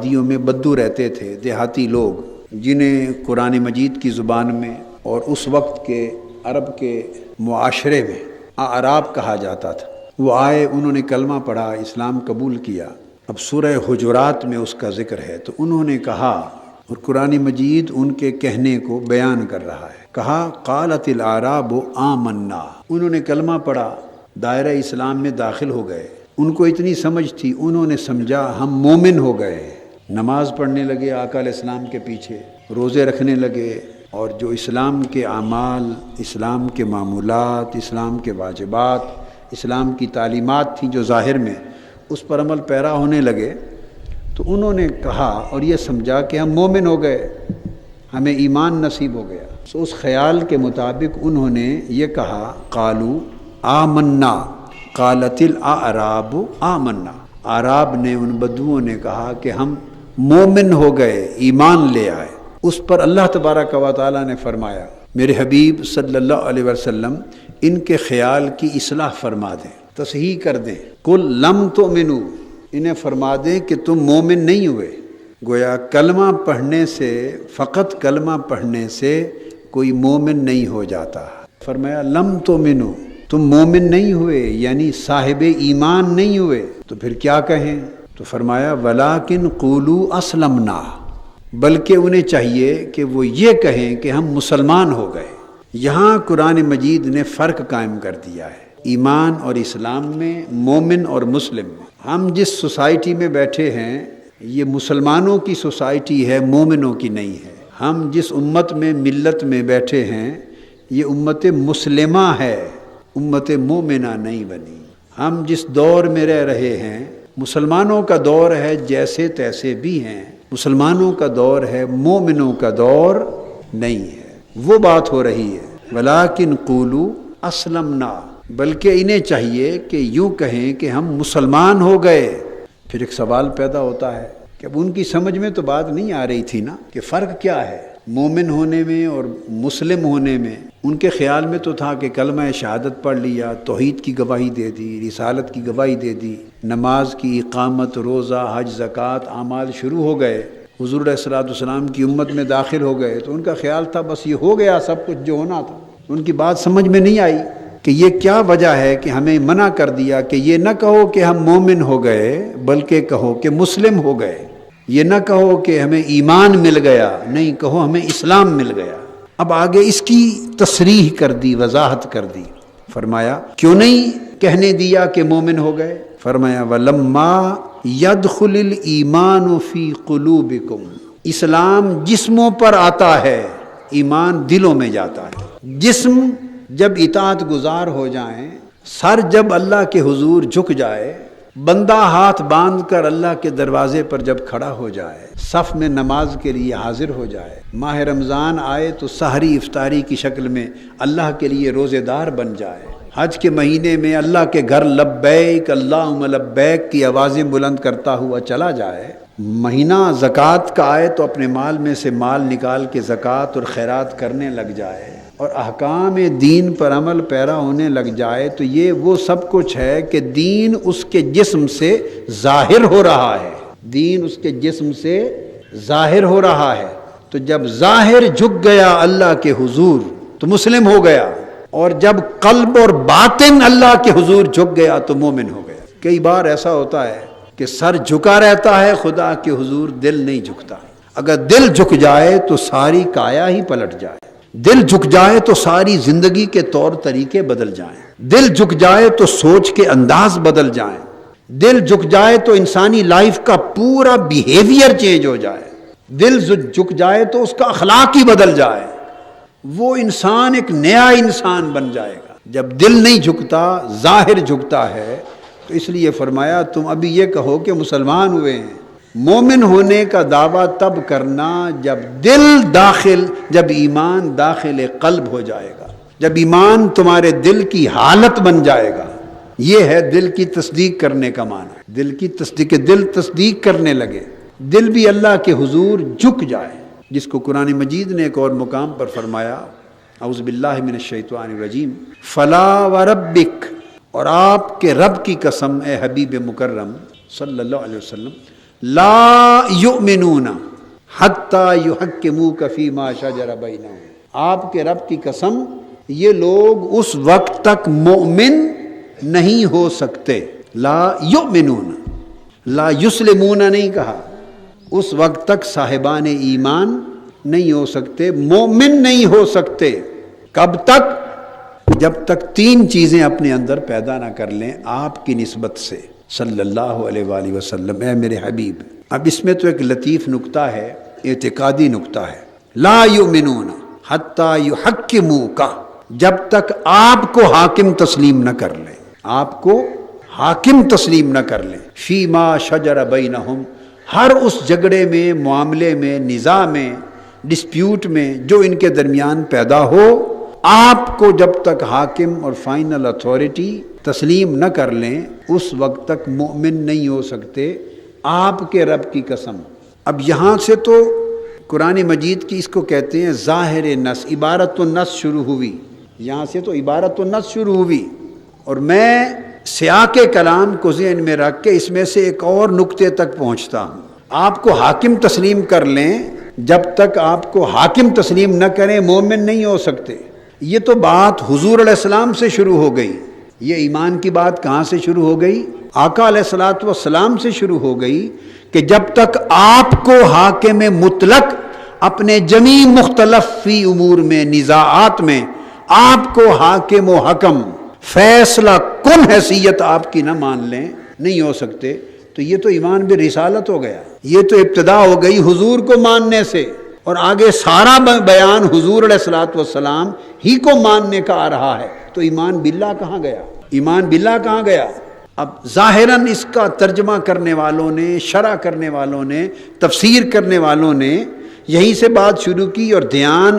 وادیوں میں بدو رہتے تھے، دیہاتی لوگ جنہیں قرآن مجید کی زبان میں اور اس وقت کے عرب کے معاشرے میں اعراب کہا جاتا تھا۔ وہ آئے، انہوں نے کلمہ پڑھا، اسلام قبول کیا۔ اب سورہ حجرات میں اس کا ذکر ہے، تو انہوں نے کہا، اور قرآن مجید ان کے کہنے کو بیان کر رہا ہے، کہا قالت الاعراب آمنا، انہوں نے کلمہ پڑھا، دائرہ اسلام میں داخل ہو گئے، ان کو اتنی سمجھ تھی، انہوں نے سمجھا ہم مومن ہو گئے، نماز پڑھنے لگے آقا علیہ السلام کے پیچھے، روزے رکھنے لگے، اور جو اسلام کے اعمال، اسلام کے معمولات، اسلام کے واجبات، اسلام کی تعلیمات تھیں جو ظاہر میں، اس پر عمل پیرا ہونے لگے۔ تو انہوں نے کہا اور یہ سمجھا کہ ہم مومن ہو گئے، ہمیں ایمان نصیب ہو گیا۔ تو اس خیال کے مطابق انہوں نے یہ کہا قالوا آمنا، قالت الاعراب آمنا، اعراب نے، ان بدوؤں نے کہا کہ ہم مومن ہو گئے، ایمان لے آئے۔ اس پر اللہ تبارک و تعالیٰ نے فرمایا، میرے حبیب صلی اللہ علیہ وسلم ان کے خیال کی اصلاح فرما دیں، تصحیح کر دیں۔ قل لم تؤمنوا، انہیں فرما دیں کہ تم مومن نہیں ہوئے۔ گویا کلمہ پڑھنے سے، فقط کلمہ پڑھنے سے کوئی مومن نہیں ہو جاتا۔ فرمایا لم تؤمنوا، تم مومن نہیں ہوئے، یعنی صاحب ایمان نہیں ہوئے، تو پھر کیا کہیں؟ تو فرمایا ولیکن قولوا اسلمنا، بلکہ انہیں چاہیے کہ وہ یہ کہیں کہ ہم مسلمان ہو گئے۔ یہاں قرآن مجید نے فرق قائم کر دیا ہے ایمان اور اسلام میں، مومن اور مسلم میں۔ ہم جس سوسائٹی میں بیٹھے ہیں یہ مسلمانوں کی سوسائٹی ہے، مومنوں کی نہیں ہے۔ ہم جس امت میں، ملت میں بیٹھے ہیں یہ امت مسلمہ ہے، امت مومنہ نہیں بنی۔ ہم جس دور میں رہ رہے ہیں مسلمانوں کا دور ہے، جیسے تیسے بھی ہیں، مسلمانوں کا دور ہے، مومنوں کا دور نہیں ہے۔ وہ بات ہو رہی ہے ولیکن قولوا اسلمنا، بلکہ انہیں چاہیے کہ یوں کہیں کہ ہم مسلمان ہو گئے۔ پھر ایک سوال پیدا ہوتا ہے کہ اب ان کی سمجھ میں تو بات نہیں آ رہی تھی نا کہ فرق کیا ہے مومن ہونے میں اور مسلم ہونے میں۔ ان کے خیال میں تو تھا کہ کلمہ شہادت پڑھ لیا، توحید کی گواہی دے دی، رسالت کی گواہی دے دی، نماز کی اقامت، روزہ، حج، زکوٰۃ، اعمال شروع ہو گئے، حضور علیہ الصلوٰۃ والسلام کی امت میں داخل ہو گئے، تو ان کا خیال تھا بس یہ ہو گیا سب کچھ جو ہونا تھا۔ ان کی بات سمجھ میں نہیں آئی کہ یہ کیا وجہ ہے کہ ہمیں منع کر دیا کہ یہ نہ کہو کہ ہم مومن ہو گئے، بلکہ کہو کہ مسلم ہو گئے۔ یہ نہ کہو کہ ہمیں ایمان مل گیا، نہیں، کہو ہمیں اسلام مل گیا۔ اب آگے اس کی تصریح کر دی، وضاحت کر دی۔ فرمایا کیوں نہیں کہنے دیا کہ مومن ہو گئے؟ فرمایا وَلَمَّا يَدْخُلِ الْإِيمَانُ فِي قُلُوبِكُمْ، اسلام جسموں پر آتا ہے، ایمان دلوں میں جاتا ہے۔ جسم جب اطاعت گزار ہو جائیں، سر جب اللہ کے حضور جھک جائے، بندہ ہاتھ باندھ کر اللہ کے دروازے پر جب کھڑا ہو جائے، صف میں نماز کے لیے حاضر ہو جائے، ماہ رمضان آئے تو سحری افطاری کی شکل میں اللہ کے لیے روزے دار بن جائے، حج کے مہینے میں اللہ کے گھر لبیک اللہم لبیک کی آوازیں بلند کرتا ہوا چلا جائے، مہینہ زکوٰۃ کا آئے تو اپنے مال میں سے مال نکال کے زکوٰۃ اور خیرات کرنے لگ جائے، اور احکام دین پر عمل پیرا ہونے لگ جائے، تو یہ وہ سب کچھ ہے کہ دین اس کے جسم سے ظاہر ہو رہا ہے، دین اس کے جسم سے ظاہر ہو رہا ہے۔ تو جب ظاہر جھک گیا اللہ کے حضور تو مسلم ہو گیا، اور جب قلب اور باطن اللہ کے حضور جھک گیا تو مومن ہو گیا۔ کئی بار ایسا ہوتا ہے کہ سر جھکا رہتا ہے خدا کے حضور، دل نہیں جھکتا۔ اگر دل جھک جائے تو ساری کایا ہی پلٹ جائے، دل جھک جائے تو ساری زندگی کے طور طریقے بدل جائیں، دل جھک جائے تو سوچ کے انداز بدل جائیں، دل جھک جائے تو انسانی لائف کا پورا بیہیویئر چینج ہو جائے، دل جھک جائے تو اس کا اخلاق ہی بدل جائے، وہ انسان ایک نیا انسان بن جائے گا۔ جب دل نہیں جھکتا، ظاہر جھکتا ہے، تو اس لیے فرمایا تم ابھی یہ کہو کہ مسلمان ہوئے ہیں۔ مومن ہونے کا دعویٰ تب کرنا جب ایمان داخل قلب ہو جائے گا، جب ایمان تمہارے دل کی حالت بن جائے گا۔ یہ ہے دل کی تصدیق کرنے کا معنی، دل کی تصدیق، دل تصدیق کرنے لگے، دل بھی اللہ کے حضور جھک جائے، جس کو قرآن مجید نے ایک اور مقام پر فرمایا، اعوذ باللہ من الشیطان الرجیم، فلا وربک، اور آپ کے رب کی قسم اے حبیب مکرم صلی اللہ علیہ وسلم، لا یؤمنون حتی یحکموک فیما شجر بینہم، آپ کے رب کی قسم یہ لوگ اس وقت تک مومن نہیں ہو سکتے. لا یؤمنون، لا یسلمون نہیں کہا، اس وقت تک صاحبان ایمان نہیں ہو سکتے، مومن نہیں ہو سکتے. کب تک؟ جب تک تین چیزیں اپنے اندر پیدا نہ کر لیں آپ کی نسبت سے صلی اللہ علیہ وآلہ وسلم، اے میرے حبیب. اب اس میں تو ایک لطیف نکتہ ہے، اعتقادی نکتہ ہے. لا یؤمنون حتی یحکموک، جب تک آپ کو حاکم تسلیم نہ کر لیں، آپ کو حاکم تسلیم نہ کر لیں، فیما شجر بینہم، ہر اس جھگڑے میں، معاملے میں، نزاع میں، ڈسپیوٹ میں جو ان کے درمیان پیدا ہو، آپ کو جب تک حاکم اور فائنل اتھارٹی تسلیم نہ کر لیں اس وقت تک مومن نہیں ہو سکتے آپ کے رب کی قسم. اب یہاں سے تو قرآن مجید کی اس کو کہتے ہیں ظاہر نص، عبارت النص شروع ہوئی، یہاں سے تو عبارت النص شروع ہوئی. اور میں سیاق کلام کو ذہن میں رکھ کے اس میں سے ایک اور نقطے تک پہنچتا ہوں. آپ کو حاکم تسلیم کر لیں، جب تک آپ کو حاکم تسلیم نہ کریں مومن نہیں ہو سکتے. یہ تو بات حضور علیہ السلام سے شروع ہو گئی. یہ ایمان کی بات کہاں سے شروع ہو گئی؟ آقا علیہ الصلوۃ والسلام سے شروع ہو گئی کہ جب تک آپ کو حاکم مطلق اپنے جمیع مختلف فی امور میں، نزاعات میں آپ کو حاکم و حکم فیصلہ کن حیثیت آپ کی نہ مان لیں، نہیں ہو سکتے. تو یہ تو ایمان بالرسالت ہو گیا. یہ تو ابتدا ہو گئی حضور کو ماننے سے، اور آگے سارا بیان حضور علیہ الصلوۃ والسلام ہی کو ماننے کا آ رہا ہے. تو ایمان باللہ کہاں گیا؟ ایمان باللہ کہاں گیا؟ اب ظاہراً اس کا ترجمہ کرنے والوں نے، شرح کرنے والوں نے، تفسیر کرنے والوں نے یہیں سے بات شروع کی، اور دھیان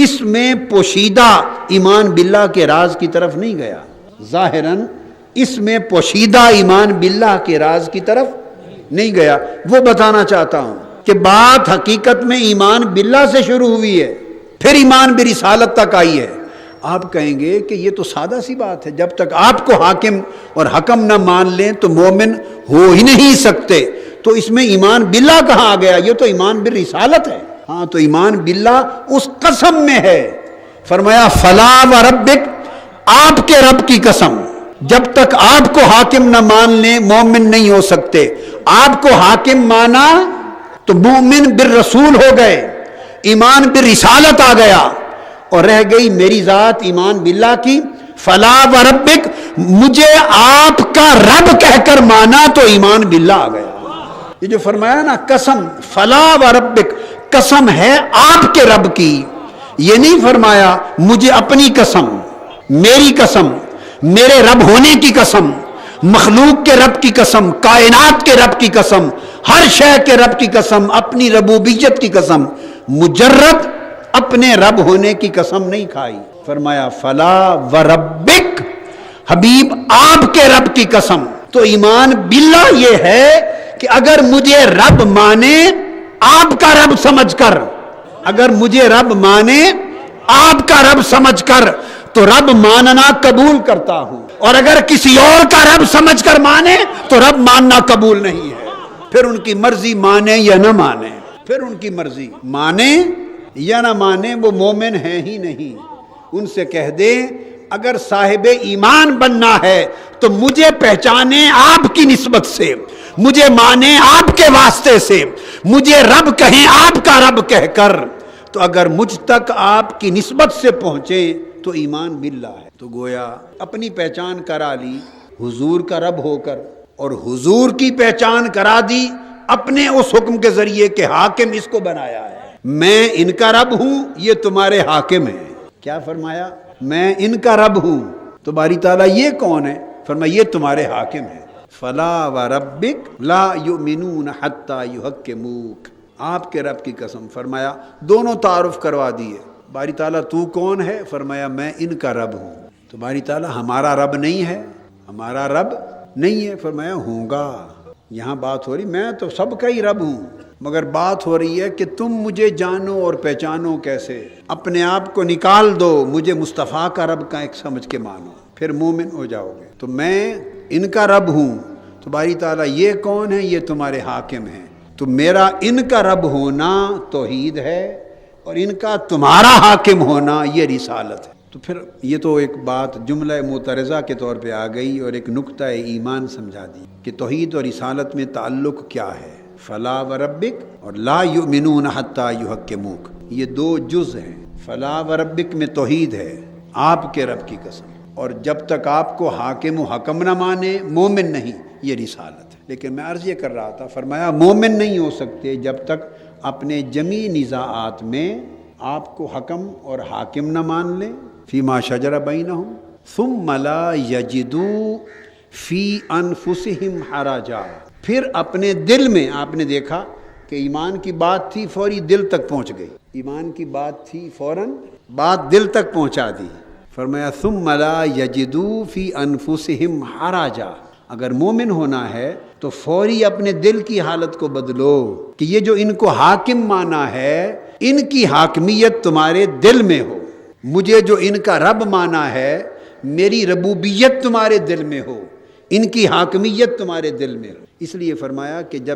اس میں پوشیدہ ایمان باللہ کے راز کی طرف نہیں گیا. ظاہراً اس میں پوشیدہ ایمان باللہ کے راز کی طرف نہیں گیا. وہ بتانا چاہتا ہوں کہ بات حقیقت میں ایمان باللہ سے شروع ہوئی ہے، پھر ایمان برسالت تک آئی ہے. آپ کہیں گے کہ یہ تو سادہ سی بات ہے، جب تک آپ کو حاکم اور حکم نہ مان لیں تو مومن ہو ہی نہیں سکتے. تو اس میں ایمان باللہ کہاں آ گیا؟ یہ تو ایمان بالرسالت ہے. ہاں تو ایمان باللہ اس قسم میں ہے. فرمایا فلا وربک، آپ کے رب کی قسم، جب تک آپ کو حاکم نہ مان لیں مومن نہیں ہو سکتے. آپ کو حاکم مانا تو مومن بالرسول ہو گئے، ایمان بالرسالت آ گیا، اور رہ گئی میری ذات ایمان باللہ کی. فلا وربک، مجھے آپ کا رب کہہ کر مانا تو ایمان باللہ آ گیا. یہ جو فرمایا نا قسم، فلا وربک، قسم ہے آپ کے رب کی. یہ نہیں فرمایا مجھے اپنی قسم، میری قسم، میرے رب ہونے کی قسم، مخلوق کے رب کی قسم، کائنات کے رب کی قسم، ہر شے کے رب کی قسم، اپنی ربوبیت کی قسم. مجرد اپنے رب ہونے کی قسم نہیں کھائی. فرمایا فلا وربک، حبیب آپ کے رب کی قسم. تو ایمان باللہ یہ ہے کہ اگر مجھے رب مانے آپ کا رب سمجھ کر، اگر مجھے رب مانے آپ کا رب سمجھ کر تو رب ماننا قبول کرتا ہوں، اور اگر کسی اور کا رب سمجھ کر مانے تو رب ماننا قبول نہیں ہے. پھر ان کی مرضی مانے یا نہ مانے، پھر ان کی مرضی مانے یا نہ مانے، وہ مومن ہے ہی نہیں. ان سے کہہ دیں اگر صاحب ایمان بننا ہے تو مجھے پہچانے آپ کی نسبت سے، مجھے مانے آپ کے واسطے سے، مجھے رب کہیں آپ کا رب کہہ کر. تو اگر مجھ تک آپ کی نسبت سے پہنچے تو ایمان باللہ ہے. تو گویا اپنی پہچان کرا لی حضور کا رب ہو کر، اور حضور کی پہچان کرا دی اپنے اس حکم کے ذریعے کہ حاکم اس کو بنایا ہے. میں ان کا رب ہوں، یہ تمہارے حاکم ہیں. کیا فرمایا؟ میں ان کا رب ہوں. تو باری تعالیٰ یہ کون ہے؟ فرمایا یہ تمہارے حاکم ہیں. فلا وربک لا یؤمنون حتی یحکموک، آپ کے رب کی قسم. فرمایا دونوں تعارف کروا دیے. باری تعالیٰ تو کون ہے؟ فرمایا میں ان کا رب ہوں. تو باری تعالیٰ ہمارا رب نہیں ہے، ہمارا رب نہیں ہے. فرمایا ہوں گا. یہاں بات ہو رہی میں تو سب کا ہی رب ہوں، مگر بات ہو رہی ہے کہ تم مجھے جانو اور پہچانو کیسے. اپنے آپ کو نکال دو، مجھے مصطفیٰ کا رب کا ایک سمجھ کے مانو، پھر مومن ہو جاؤ گے. تو میں ان کا رب ہوں، تو باری تعالیٰ یہ کون ہے؟ یہ تمہارے حاکم ہیں. تو میرا ان کا رب ہونا توحید ہے اور ان کا تمہارا حاکم ہونا یہ رسالت ہے. تو پھر یہ تو ایک بات جملہ معترضہ کے طور پہ آ گئی اور ایک نقطہ ایمان سمجھا دی کہ توحید اور رسالت میں تعلق کیا ہے. فلا وربک اور لا یؤمنون حتی یحکموک، یہ دو جز ہیں. فلا وربک میں توحید ہے، آپ کے رب کی قسم، اور جب تک آپ کو حاکم و حکم نہ مانے مومن نہیں، یہ رسالت ہے. لیکن میں عرض یہ کر رہا تھا، فرمایا مومن نہیں ہو سکتے جب تک اپنے جمیع نزاعات میں آپ کو حکم اور حاکم نہ مان لیں. فیما شجر بینہم ثم لا یجدوا فی انفسہم حرجا، پھر اپنے دل میں، آپ نے دیکھا کہ ایمان کی بات تھی فوری دل تک پہنچ گئی، ایمان کی بات تھی فوراً بات دل تک پہنچا دی. فرمایا ثم لا یجدوا فی انفسہم حرجا، اگر مومن ہونا ہے تو فوری اپنے دل کی حالت کو بدلو کہ یہ جو ان کو حاکم مانا ہے ان کی حاکمیت تمہارے دل میں ہو. مجھے جو ان کا رب مانا ہے میری ربوبیت تمہارے دل میں ہو، ان کی حاکمیت تمہارے دل میں ہو. اس لیے فرمایا کہ جب